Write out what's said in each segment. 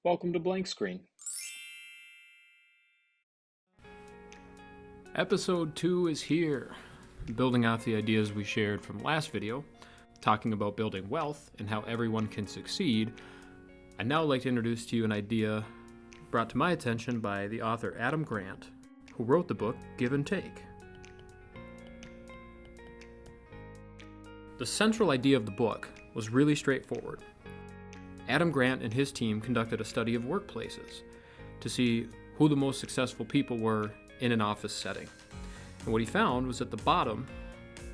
Welcome to Blank Screen. Episode 2 is here, building off the ideas we shared from last video, talking about building wealth and how everyone can succeed. I'd now like to introduce to you an idea brought to my attention by the author Adam Grant, who wrote the book Give and Take. The central idea of the book was really straightforward. Adam Grant and his team conducted a study of workplaces to see who the most successful people were in an office setting. And what he found was at the bottom,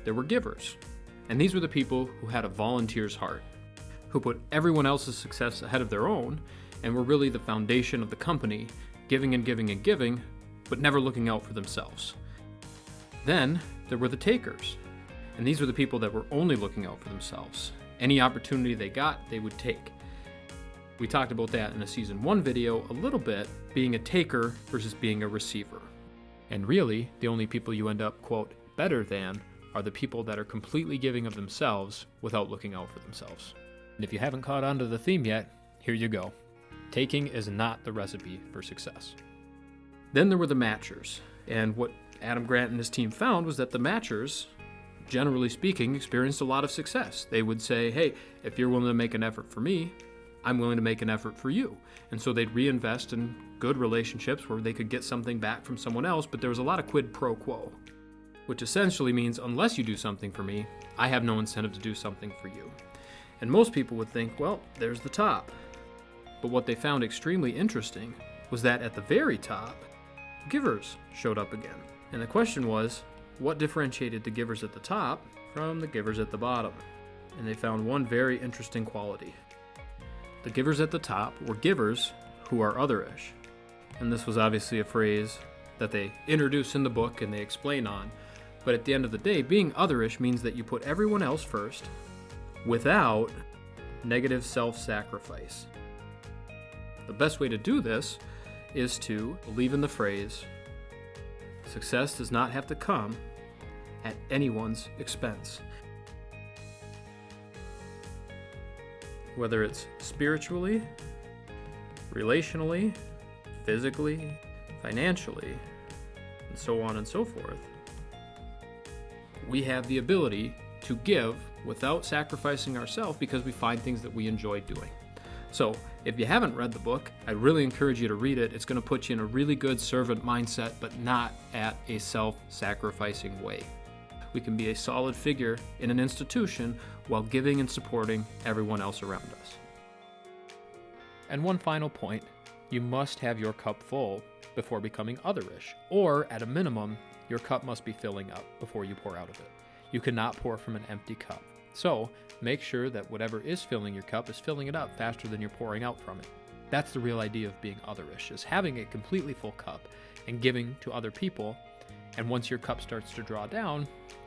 there were givers. And these were the people who had a volunteer's heart, who put everyone else's success ahead of their own and were really the foundation of the company, giving and giving and giving, but never looking out for themselves. Then there were the takers. And these were the people that were only looking out for themselves. Any opportunity they got, they would take. We talked about that in a season 1 video a little bit, being a taker versus being a receiver. And really, the only people you end up, quote, better than are the people that are completely giving of themselves without looking out for themselves. And if you haven't caught on to the theme yet, here you go. Taking is not the recipe for success. Then there were the matchers. And what Adam Grant and his team found was that the matchers, generally speaking, experienced a lot of success. They would say, hey, if you're willing to make an effort for me, I'm willing to make an effort for you. And so they'd reinvest in good relationships where they could get something back from someone else, but there was a lot of quid pro quo, which essentially means unless you do something for me, I have no incentive to do something for you. And most people would think, well, there's the top. But what they found extremely interesting was that at the very top, givers showed up again. And the question was, what differentiated the givers at the top from the givers at the bottom? And they found one very interesting quality. The givers at the top were givers who are otherish. And this was obviously a phrase that they introduce in the book and they explain on. But at the end of the day, being otherish means that you put everyone else first without negative self-sacrifice. The best way to do this is to believe in the phrase, success does not have to come at anyone's expense. Whether it's spiritually, relationally, physically, financially, and so on and so forth, we have the ability to give without sacrificing ourselves because we find things that we enjoy doing. So, if you haven't read the book, I really encourage you to read it. It's going to put you in a really good servant mindset, but not at a self-sacrificing way. We can be a solid figure in an institution while giving and supporting everyone else around us. And one final point, you must have your cup full before becoming otherish, or at a minimum, your cup must be filling up before you pour out of it. You cannot pour from an empty cup. So make sure that whatever is filling your cup is filling it up faster than you're pouring out from it. That's the real idea of being otherish, is having a completely full cup and giving to other people. And once your cup starts to draw down,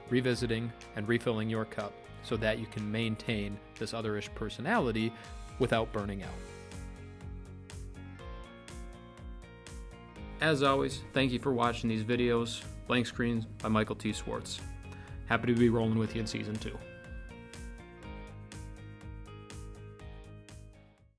revisiting and refilling your cup so that you can maintain this otherish personality without burning out. As always, thank you for watching these videos. Blank Screens by Michael T. Swartz. Happy to be rolling with you in Season 2.